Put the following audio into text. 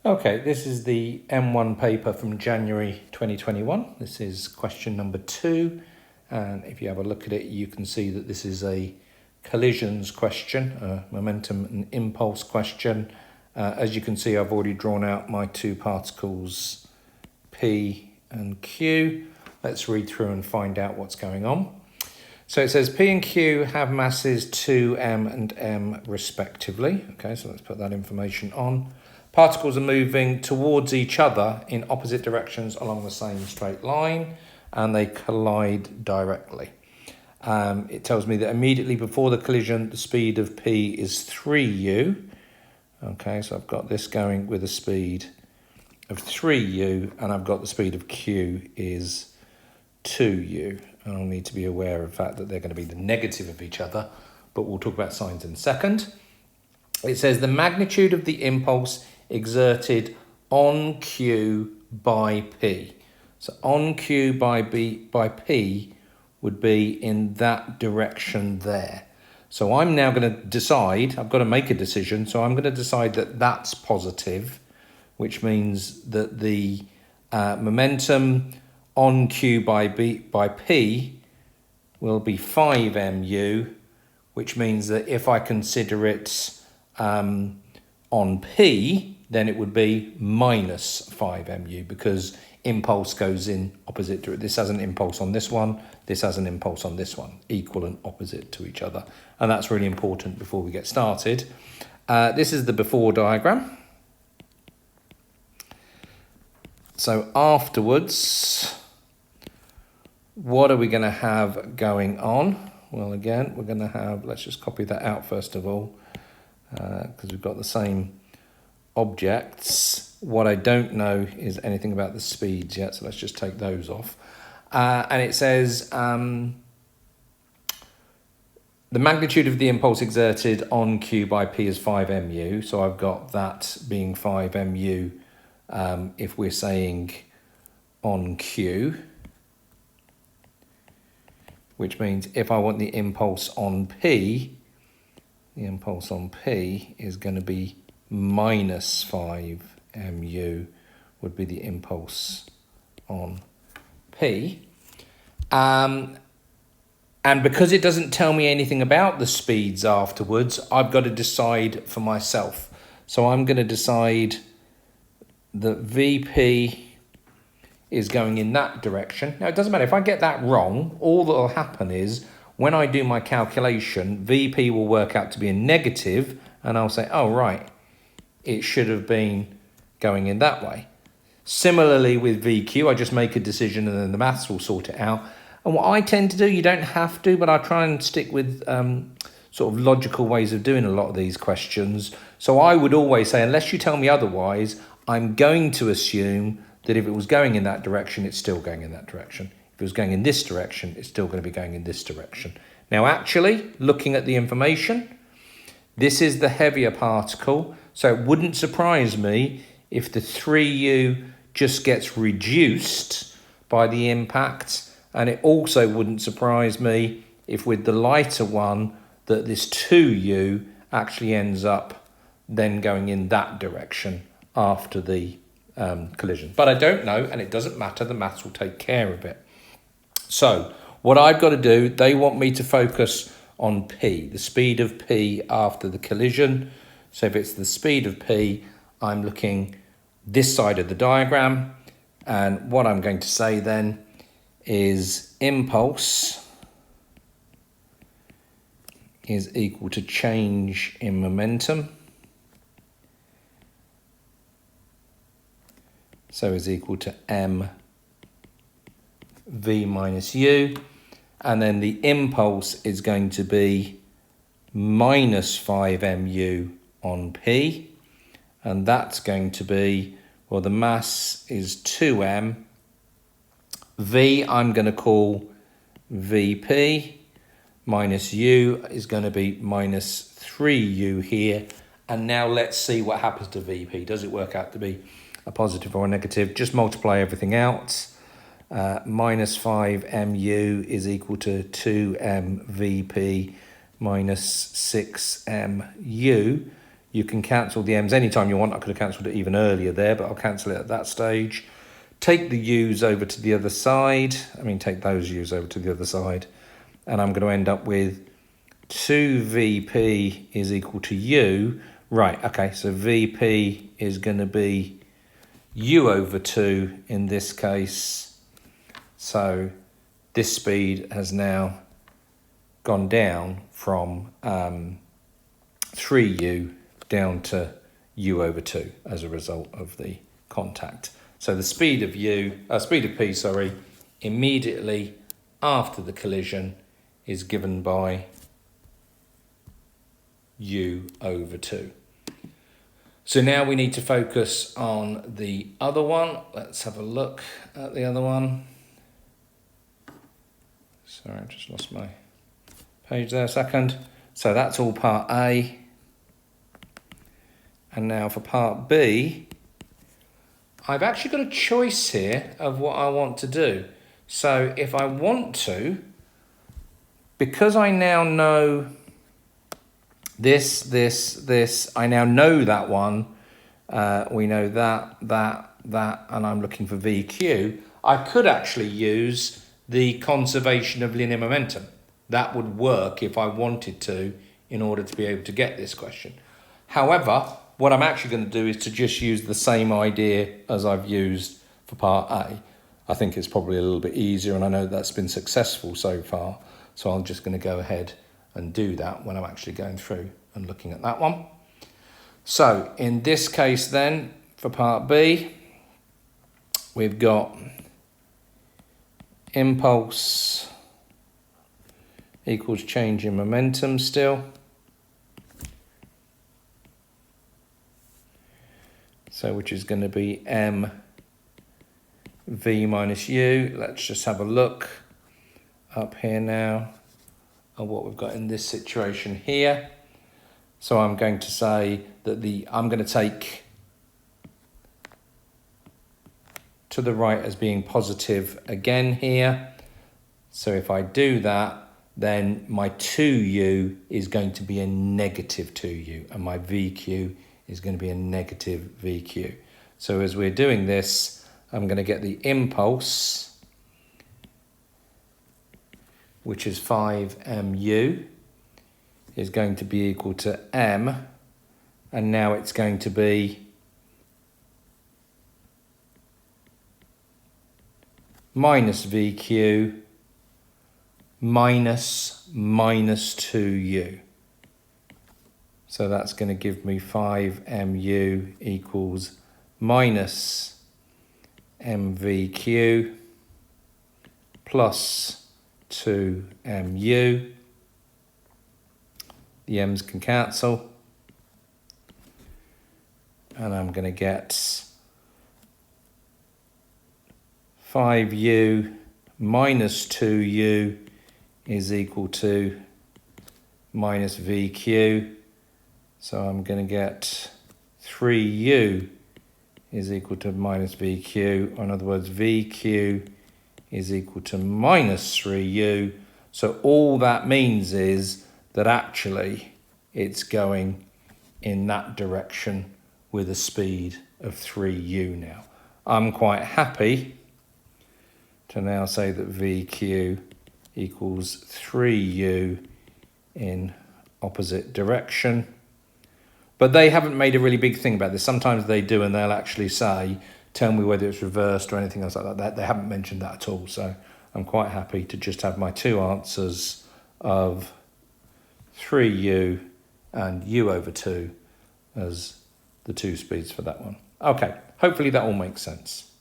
Okay, this is the M1 paper from January 2021. This is question number 2. And if you have a look at it, you can see that this is a collisions question, a momentum and impulse question. As you can see, I've already drawn out my two particles P and Q. Let's read through and find out what's going on. So it says P and Q have masses 2m and m respectively. Okay, so let's put that information on. Particles are moving towards each other in opposite directions along the same straight line, and they collide directly. It tells me that immediately before the collision, the speed of P is 3u. Okay, so I've got this going with a speed of 3u, and I've got the speed of Q is 2u. And I'll need to be aware of the fact that they're going to be the negative of each other, but we'll talk about signs in a second. It says the magnitude of the impulse exerted on Q by P. So on Q by P would be in that direction there. So I'm now going to decide, I've got to make a decision, so I'm going to decide that that's positive, which means that the momentum on Q by P will be 5mu, which means that if I consider it on P, then it would be minus 5mu because impulse goes in opposite direction. This has an impulse on this one, this has an impulse on this one, equal and opposite to each other. And that's really important before we get started. This is the before diagram. So afterwards, what are we going to have going on? Well, again, we're going to have, let's just copy that out first of all, because we've got the same objects. What I don't know is anything about the speeds yet, so let's just take those off. And it says the magnitude of the impulse exerted on Q by P is 5mu, so I've got that being 5mu if we're saying on Q, which means if I want the impulse on P, the impulse on P is going to be minus 5mu, would be the impulse on P. And because it doesn't tell me anything about the speeds afterwards, I've got to decide for myself. So I'm going to decide that VP is going in that direction. Now, it doesn't matter. If I get that wrong, all that will happen is when I do my calculation, VP will work out to be a negative, and I'll say, oh, right, it should have been going in that way. Similarly with VQ, I just make a decision and then the maths will sort it out. And what I tend to do, you don't have to, but I try and stick with sort of logical ways of doing a lot of these questions. So I would always say, unless you tell me otherwise, I'm going to assume that if it was going in that direction, it's still going in that direction. If it was going in this direction, it's still going to be going in this direction. Now, actually, looking at the information, this is the heavier particle, so it wouldn't surprise me if the 3u just gets reduced by the impact, and it also wouldn't surprise me if with the lighter one that this 2u actually ends up then going in that direction after the collision. But I don't know, and it doesn't matter, the maths will take care of it. So what I've got to do, they want me to focus on P, the speed of P after the collision. So if it's the speed of P, I'm looking this side of the diagram, and what I'm going to say then is impulse is equal to change in momentum. So is equal to mv minus u. And then the impulse is going to be minus 5mu on P. And that's going to be, well, the mass is 2m. V I'm going to call Vp. Minus u is going to be minus 3u here. And now let's see what happens to Vp. Does it work out to be a positive or a negative? Just multiply everything out. Minus 5mu is equal to 2mvp minus 6mu. You can cancel the m's anytime you want. I could have cancelled it even earlier there, but I'll cancel it at that stage. Take the u's over to the other side. Take those u's over to the other side. And I'm going to end up with 2vp is equal to u. Right, okay, so vp is going to be u over 2 in this case. So this speed has now gone down from 3u down to u over 2 as a result of the contact. So the speed of p, immediately after the collision is given by u over 2. So now we need to focus on the other one. Let's have a look at the other one. Sorry, I just lost my page there a second. So that's all part A. And now for part B, I've actually got a choice here of what I want to do. So if I want to, because I now know this, I now know that one. We know that, and I'm looking for VQ. I could actually use the conservation of linear momentum. That would work if I wanted to in order to be able to get this question. However, what I'm actually going to do is to just use the same idea as I've used for part A. I think it's probably a little bit easier, and I know that's been successful so far. So I'm just going to go ahead and do that when I'm actually going through and looking at that one. So in this case then, for part B, we've got impulse equals change in momentum still. So which is going to be mv minus u. Let's just have a look up here now at what we've got in this situation here. So I'm going to say that I'm going to take to the right as being positive again here. So if I do that, then my 2u is going to be a negative 2u, and my vq is going to be a negative vq. So as we're doing this, I'm going to get the impulse, which is 5mu, is going to be equal to m, and now it's going to be minus VQ minus 2u. So that's going to give me 5mu equals minus mvq plus 2mu. The m's can cancel, and I'm going to get 5u minus 2u is equal to minus VQ. So I'm going to get 3u is equal to minus VQ. Or in other words, VQ is equal to minus 3u. So all that means is that actually it's going in that direction with a speed of 3u now. I'm quite happy to now say that VQ equals 3u in opposite direction. But they haven't made a really big thing about this. Sometimes they do, and they'll actually say, tell me whether it's reversed or anything else like that. They haven't mentioned that at all. So I'm quite happy to just have my two answers of 3u and u over 2 as the two speeds for that one. Okay, hopefully that all makes sense.